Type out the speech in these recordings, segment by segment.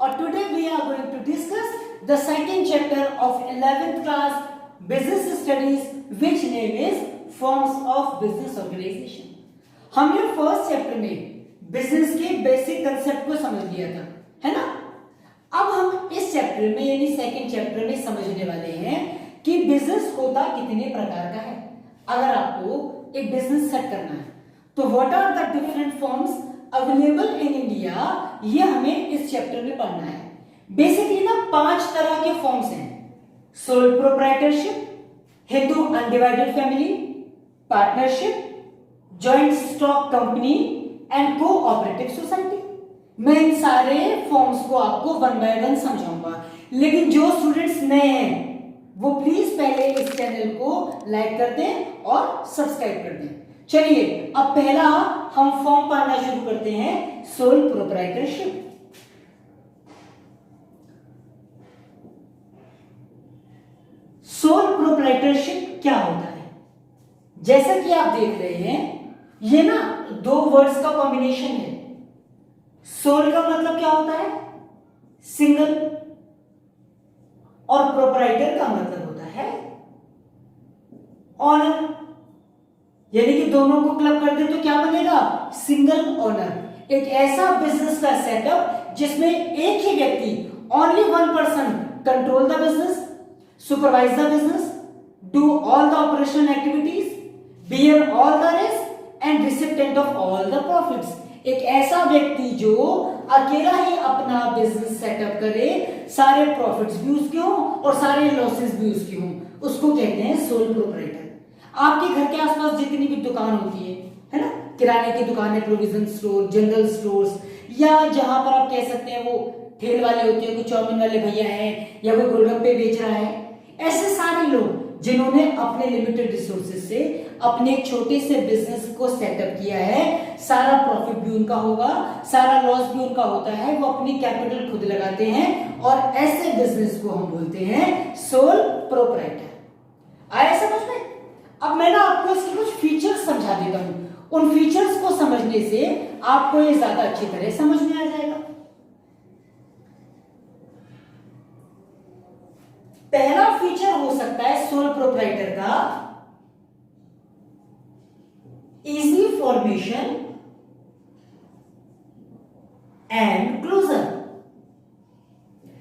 और today we are going to discuss the second chapter of 11th class business studies which name is forms of business organisation. हमने first chapter में business के basic concept को समझ लिया था, है ना। अब हम इस चैप्टर में यानी सेकंड चैप्टर में समझने वाले हैं कि बिजनेस होता कितने प्रकार का है। अगर आपको एक बिजनेस सेट करना है तो what are the different forms available in India, ये हमें इस चैप्टर में पढ़ना है। बेसिकली ना 5 तरह के फॉर्म्स हैं: sole proprietorship, Hindu undivided family, partnership, joint stock company and cooperative society. मैं इन सारे फॉर्म्स को आपको वन बाय वन समझाऊंगा, लेकिन जो स्टूडेंट्स नए हैं वो प्लीज पहले इस चैनल को लाइक कर दें और सब्सक्राइब कर दें। चलिए अब पहला हम फॉर्म पढ़ना शुरू करते हैं, सोल प्रोप्राइटरशिप। सोल प्रोप्राइटरशिप क्या होता है? जैसा कि आप देख रहे हैं ये ना 2 वर्ड्स का कॉम्बिनेशन है। सोल का मतलब क्या होता है? सिंगल, और प्रोप्राइटर का मतलब होता है ऑनर, यानी कि दोनों को क्लब कर दे तो क्या बनेगा? Single owner. एक ऐसा बिजनेस का सेटअप जिसमें एक ही व्यक्ति, only one person, control the business, supervise the business, do all the operational activities, bear all the risk and recipient of all the profits. एक ऐसा व्यक्ति जो अकेला ही अपना बिजनेस सेटअप करे, सारे प्रॉफिट्स भी उसके हों और सारे लॉसेस भी उसके हों, उसको कहते हैं सोल प्रोप्राइटर। आपके घर के आसपास जितनी भी दुकान होती है ना, किराने की दुकान है, प्रोविजन स्टोर, जनरल स्टोर्स, या जहां पर आप कह सकते हैं वो ठेल वाले होते हैं, कोई चाउमीन वाले भैया हैं या कोई गोलगप्पे बेच रहा है, ऐसे सारे लोग जिन्होंने अपने लिमिटेड रिसोर्सेज से अपने एक छोटे से बिजनेस को सेटअप किया है, सारा प्रॉफिट भी उनका होगा, सारा लॉस भी उनका होता है, वो अपनी कैपिटल खुद लगाते हैं और ऐसे बिजनेस को हम बोलते हैं सोल प्रोप्राइटर। आया समझ में? अब मैं ना आपको इसके कुछ फीचर्स समझा देता हूं, उन फीचर्स को समझने से आपको ये ज्यादा अच्छी तरह समझ में आ जाएगा। पहला फीचर हो सकता है सोल प्रोप्राइटर का इजी फॉर्मेशन एंड क्लोजर,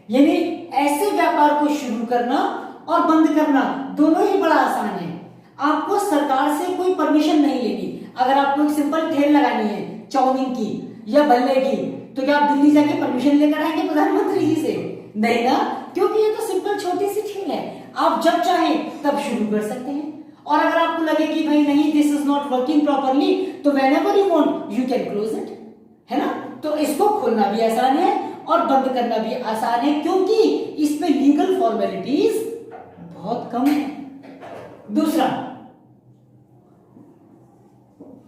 यानी ऐसे व्यापार को शुरू करना और बंद करना दोनों ही बड़ा आसान है। आपको सरकार से कोई परमिशन नहीं लेनी। अगर आपको एक सिंपल ठेल लगानी है चाउमीन की या भल्ले की, तो क्या आप दिल्ली जाके परमिशन लेकर आएंगे प्रधानमंत्री जी से? नहीं ना, क्योंकि ये तो सिंपल छोटी सी ठेल है, आप जब चाहें तब शुरू कर सकते हैं। और अगर आपको लगे कि भाई नहीं, this is not working properly, तो whenever you want you can close it, है ना। तो इसको खोलना भी आसान है और बंद करना भी आसान है, क्योंकि इसमें लीगल फॉर्मेलिटीज बहुत कम है। दूसरा,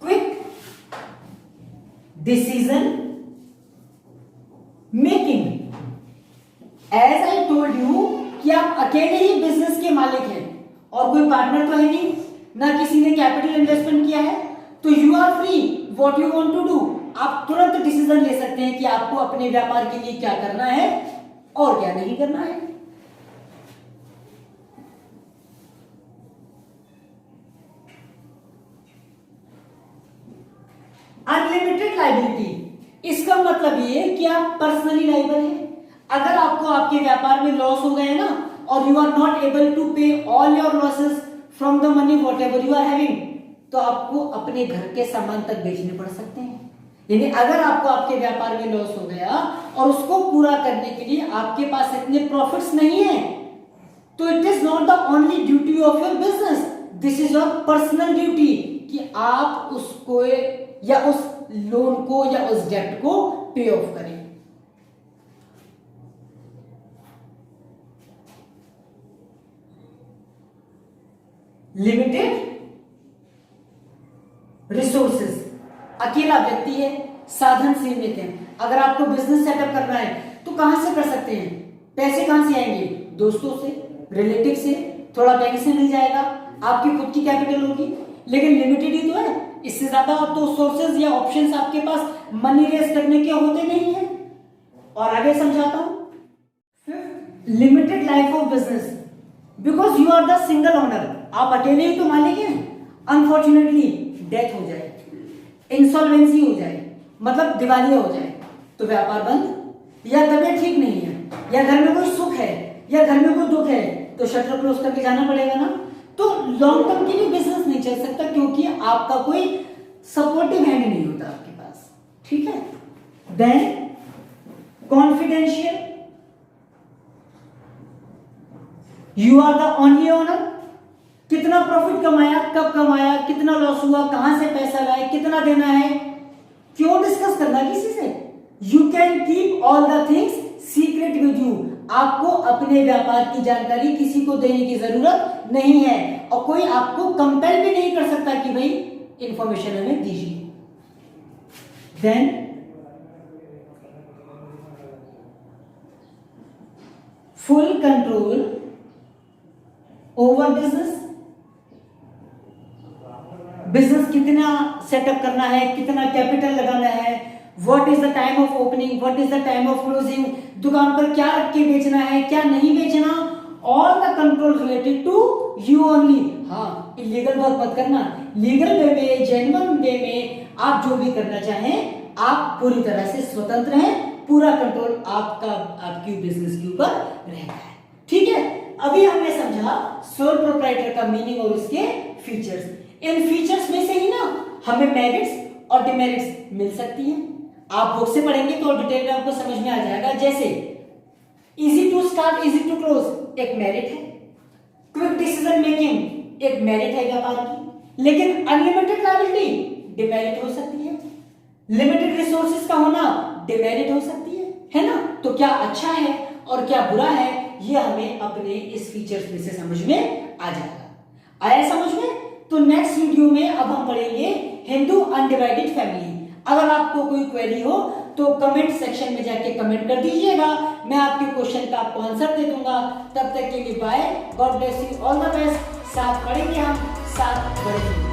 quick decision making. As I told you कि आप अकेले ही बिजनेस के मालिक हैं और कोई पार्टनर तो है नहीं, ना किसी ने कैपिटल इन्वेस्टमेंट किया है, तो you are free what you want to do. आप तुरंत डिसीजन ले सकते हैं कि आपको अपने व्यापार के लिए क्या करना है और क्या नहीं करना है। अनलिमिटेड लायबिलिटी, इसका मतलब ये कि आप पर्सनली लायबल हैं। अगर आपको आपके व्यापार में लॉस हो गए ना और you are not able to pay all your losses from the money whatever you are having, तो आपको अपने घर के सामान तक बेचने पड़ सकते हैं। यानी अगर आपको आपके व्यापार में लॉस हो गया और उसको पूरा करने के लिए आपके पास इतने प्रॉफिट्स नहीं है, तो it is not the only duty of your business, this is your personal duty कि आप उसको या उस लोन को या उस डेब्ट को पे ऑफ करें। लिमिटेड रिसोर्सेज, अकेला व्यक्ति है, साधन सीमित है। अगर आपको बिजनेस सेटअप करना है तो कहां से कर सकते हैं? पैसे कहां से आएंगे? दोस्तों से, रिलेटिव से, थोड़ा बैंक से मिल जाएगा, आपकी खुद की कैपिटल होगी, लेकिन लिमिटेड ही तो है। इससे ज्यादा तो सोर्सेज या ऑप्शंस आपके पास मनी रेज करने के होते नहीं है। और आगे समझाता हूं। Limited life of business, because you are the single owner, आप अकेले ही तो मालिक हैं। अनफॉर्चुनेटली डेथ हो जाए, इंसॉल्वेंसी हो जाए, मतलब दिवालिया हो जाए, तो व्यापार बंद, या तबीयत ठीक नहीं है, या घर में कोई सुख है, या घर में कोई दुख है, तो शटर क्लोज करके जाना पड़ेगा ना। तो लॉन्ग टर्म के लिए बिजनेस नहीं चल सकता, क्योंकि आपका कोई सपोर्टिव हैंड नहीं होता आपके पास, ठीक है। Then confidential, you are the only owner. कितना प्रॉफिट कमाया, कब कमाया, कितना लॉस हुआ, कहां से पैसा लाए, कितना देना है, क्यों डिस्कस करना किसी से। You can keep all the things secret with you. आपको अपने व्यापार की जानकारी किसी को देने की जरूरत नहीं है, और कोई आपको कंपेल भी नहीं कर सकता कि भाई इंफॉर्मेशन हमें दीजिए। Then full control over business. Business कितना सेटअप करना है, कितना कैपिटल लगाना है, what is the time of opening, what is the time of closing, दुकान पर क्या रख के बेचना है, क्या नहीं बेचना, all the control related to you only. हाँ, इलीगल वर्क मत करना, लीगल वे में, जेन्युइन वे में आप जो भी करना चाहें, आप पूरी तरह से स्वतंत्र हैं, पूरा कंट्रोल आपका आपकी बिजनेस के ऊपर रहता है, ठीक है। अभी हमने समझा सोल प्रोप्राइटर का मीनिंग और उसके फीचर्स। इन फीचर्स में से ही ना हमें मेरिट्स और डिमेरिट्स मिल सकती हैं। आप बुक से पढ़ेंगे तो डिटेल में आपको समझ में आ जाएगा। जैसे easy to start, easy to close एक मेरिट है, क्विक डिसीजन मेकिंग एक मेरिट है व्यापार की, लेकिन अनलिमिटेड लायबिलिटी डिमेरिट हो सकती है, लिमिटेड रिसोर्सेज का होना डिमेरिट हो सकती है ना। तो क्या अच्छा है और क्या बुरा है, ये हमें अपने इस फीचर्स में से समझ में आ जाएगा। आया समझ में? तो नेक्स्ट वीडियो में अब हम पढ़ेंगे हिंदू अनडिवाइडेड फैमिली। अगर आपको कोई क्वेरी हो तो कमेंट सेक्शन में जाके कमेंट कर दीजिएगा, मैं आपके क्वेश्चन का आपको आंसर दे दूंगा। तब तक के लिए bye, God bless you, all the best. साथ पढ़ेंगे हम, साथ बढ़ेंगे।